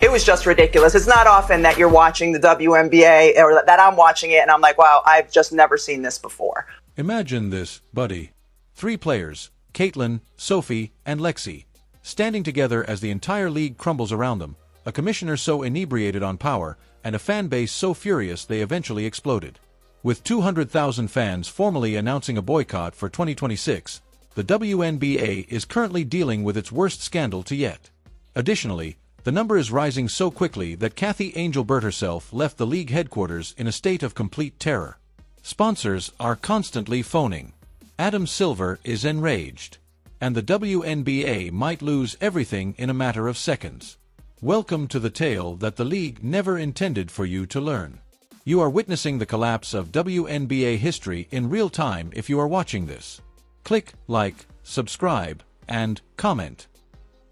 It was just ridiculous. It's not often that you're watching the WNBA or that I'm watching it and I'm like, wow, I've just never seen this before. Imagine this, buddy. 3 players, Caitlin, Sophie, and Lexi, standing together as the entire league crumbles around them, a commissioner so inebriated on power, and a fan base so furious they eventually exploded. With 200,000 fans formally announcing a boycott for 2026, the WNBA is currently dealing with its worst scandal to yet. Additionally, the number is rising so quickly that Kathy Angelbert herself left the league headquarters in a state of complete terror. Sponsors are constantly phoning. Adam Silver is enraged. And the WNBA might lose everything in a matter of seconds. Welcome to the tale that the league never intended for you to learn. You are witnessing the collapse of WNBA history in real time if you are watching this. Click like, subscribe, and comment.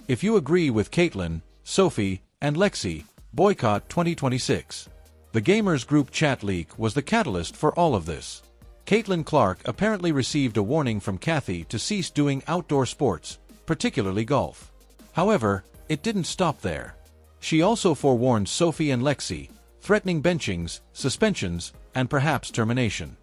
If you agree with Caitlin, Sophie, and Lexi, boycott 2026. The Gamers Group chat leak was the catalyst for all of this. Caitlin Clark apparently received a warning from Kathy to cease doing outdoor sports, particularly golf. However, it didn't stop there. She also forewarned Sophie and Lexi, threatening benchings, suspensions, and perhaps termination.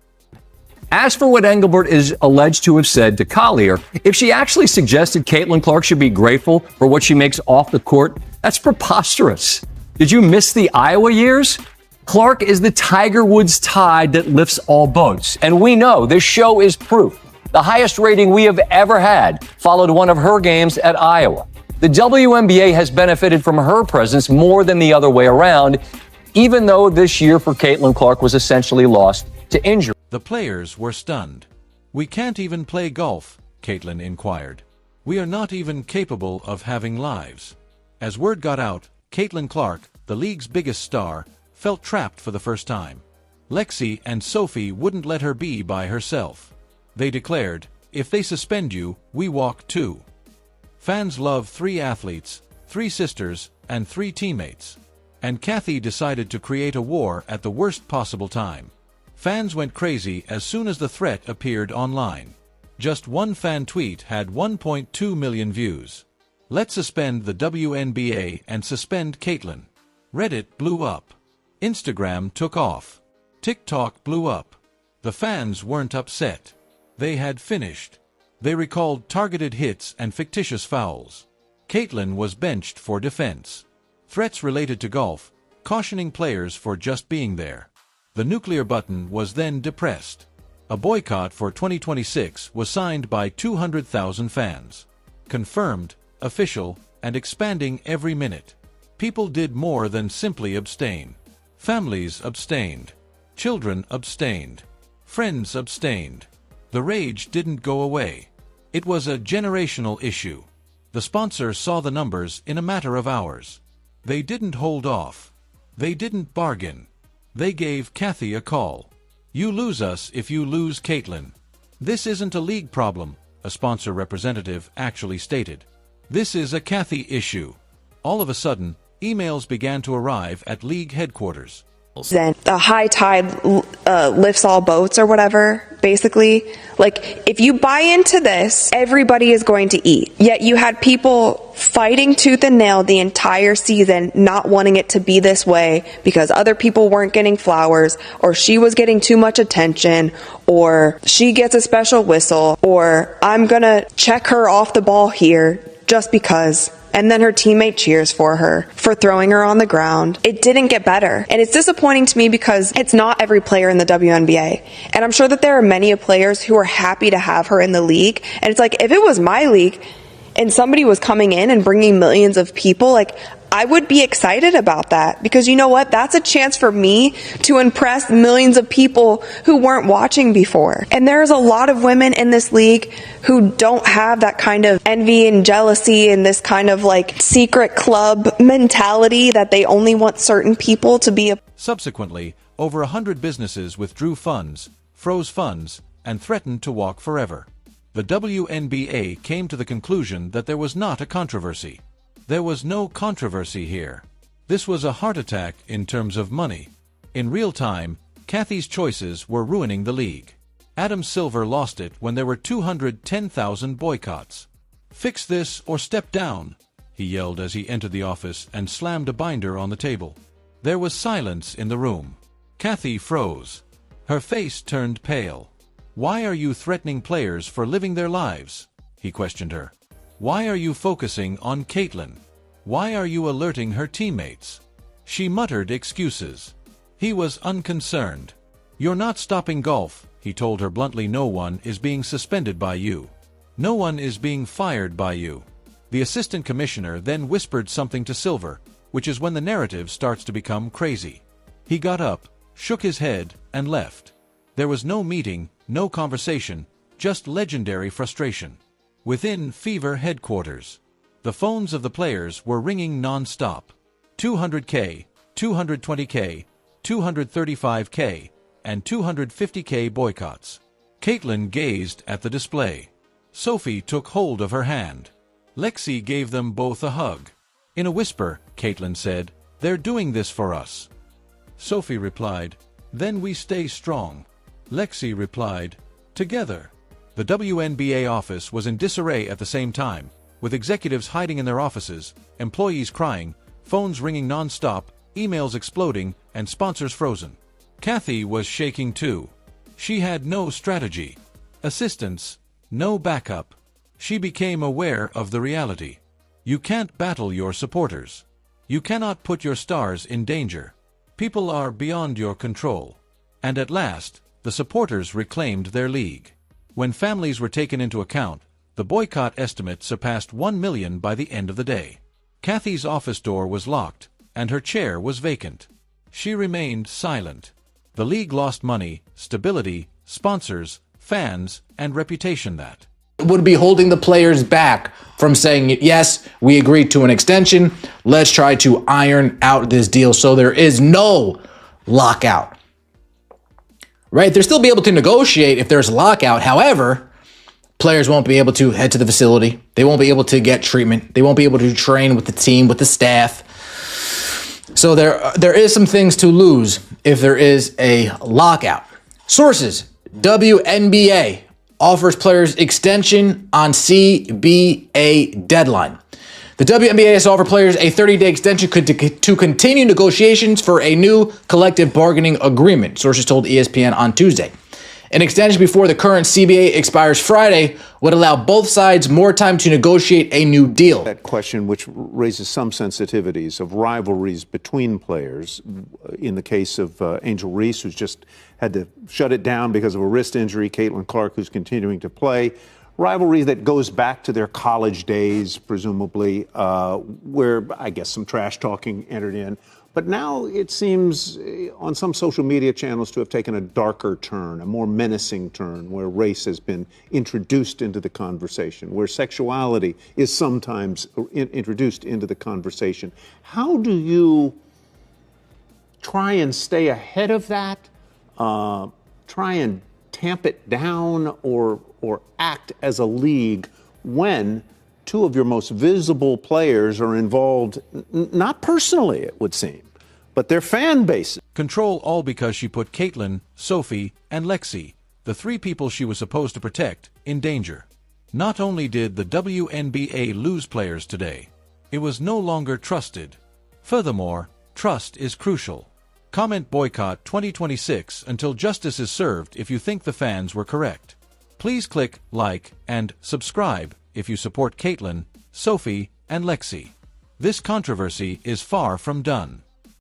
As for what Engelbert is alleged to have said to Collier, if she actually suggested Caitlin Clark should be grateful for what she makes off the court, that's preposterous. Did you miss the Iowa years? Clark is the Tiger Woods tide that lifts all boats. And we know this show is proof. The highest rating we have ever had followed one of her games at Iowa. The WNBA has benefited from her presence more than the other way around, even though this year for Caitlin Clark was essentially lost to injury. The players were stunned. We can't even play golf, Caitlin inquired. We are not even capable of having lives. As word got out, Caitlin Clark, the league's biggest star, felt trapped for the first time. Lexi and Sophie wouldn't let her be by herself. They declared, if they suspend you, we walk too. Fans love 3 athletes, 3 sisters, and 3 teammates. And Kathy decided to create a war at the worst possible time. Fans went crazy as soon as the threat appeared online. Just one fan tweet had 1.2 million views. Let's suspend the WNBA and suspend Caitlin. Reddit blew up. Instagram took off. TikTok blew up. The fans weren't upset. They had finished. They recalled targeted hits and fictitious fouls. Caitlin was benched for defense. Threats related to golf, cautioning players for just being there. The nuclear button was then depressed. A boycott for 2026 was signed by 200,000 fans. Confirmed, official, and expanding every minute. People did more than simply abstain. Families abstained. Children abstained. Friends abstained. The rage didn't go away. It was a generational issue. The sponsor saw the numbers in a matter of hours. They didn't hold off. They didn't bargain. They gave Kathy a call. You lose us if you lose Caitlin. This isn't a league problem, a sponsor representative actually stated. This is a Kathy issue. All of a sudden, emails began to arrive at league headquarters. Then the high tide lifts all boats or whatever, basically. Like, if you buy into this, everybody is going to eat. Yet you had people fighting tooth and nail the entire season, not wanting it to be this way because other people weren't getting flowers, or she was getting too much attention, or she gets a special whistle, or I'm gonna check her off the ball here just because. And then her teammate cheers for her for throwing her on the ground. It didn't get better. And it's disappointing to me because it's not every player in the WNBA. And I'm sure that there are many players who are happy to have her in the league. And it's like, if it was my league and somebody was coming in and bringing millions of people, like, I would be excited about that, because you know what? That's a chance for me to impress millions of people who weren't watching before. And there's a lot of women in this league who don't have that kind of envy and jealousy and this kind of like secret club mentality that they only want certain people to be a. Subsequently, over 100 businesses withdrew funds, froze funds, and threatened to walk forever. The WNBA came to the conclusion that there was not a controversy. There was no controversy here. This was a heart attack in terms of money. In real time, Kathy's choices were ruining the league. Adam Silver lost it when there were 210,000 boycotts. Fix this or step down, he yelled as he entered the office and slammed a binder on the table. There was silence in the room. Kathy froze. Her face turned pale. "Why are you threatening players for living their lives?" he questioned her. "Why are you focusing on Caitlin? Why are you alerting her teammates?" She muttered excuses. He was unconcerned. "You're not stopping golf," he told her bluntly. "No one is being suspended by you. No one is being fired by you." The assistant commissioner then whispered something to Silver, which is when the narrative starts to become crazy. He got up, shook his head, and left. There was no meeting, no conversation, just legendary frustration. Within Fever headquarters, the phones of the players were ringing non-stop. 200K, 220K, 235K, and 250K boycotts. Caitlin gazed at the display. Sophie took hold of her hand. Lexi gave them both a hug. In a whisper, Caitlin said, "They're doing this for us." Sophie replied, "Then we stay strong." Lexi replied, "Together." The WNBA office was in disarray at the same time, with executives hiding in their offices, employees crying, phones ringing non-stop, emails exploding, and sponsors frozen. Kathy was shaking too. She had no strategy, assistance, no backup. She became aware of the reality. You can't battle your supporters. You cannot put your stars in danger. People are beyond your control. And at last, the supporters reclaimed their league. When families were taken into account, the boycott estimate surpassed 1 million by the end of the day. Kathy's office door was locked, and her chair was vacant. She remained silent. The league lost money, stability, sponsors, fans, and reputation. That would be holding the players back from saying, yes, we agreed to an extension. Let's try to iron out this deal so there is no lockout. Right? They'll still be able to negotiate if there's a lockout. However, players won't be able to head to the facility. They won't be able to get treatment. They won't be able to train with the team, with the staff. So there is some things to lose if there is a lockout. Sources: WNBA offers players extension on CBA deadline. The WNBA has offered players a 30-day extension to continue negotiations for a new collective bargaining agreement, sources told ESPN on Tuesday. An extension before the current CBA expires Friday would allow both sides more time to negotiate a new deal. That question, which raises some sensitivities of rivalries between players. In the case of Angel Reese, who's just had to shut it down because of a wrist injury, Caitlin Clark, who's continuing to play. Rivalry that goes back to their college days, presumably, where I guess some trash talking entered in. But now it seems on some social media channels to have taken a darker turn, a more menacing turn, where race has been introduced into the conversation, where sexuality is sometimes introduced into the conversation. How do you try and stay ahead of that, try and tamp it down, or act as a league when two of your most visible players are involved, not personally, it would seem, but their fan base? Control, all because she put Caitlin, Sophie, and Lexi, the three people she was supposed to protect, in danger. Not only did the WNBA lose players today, it was no longer trusted. Furthermore, trust is crucial. Comment Boycott 2026 until justice is served if you think the fans were correct. Please click like and subscribe if you support Caitlin, Sophie, and Lexi. This controversy is far from done.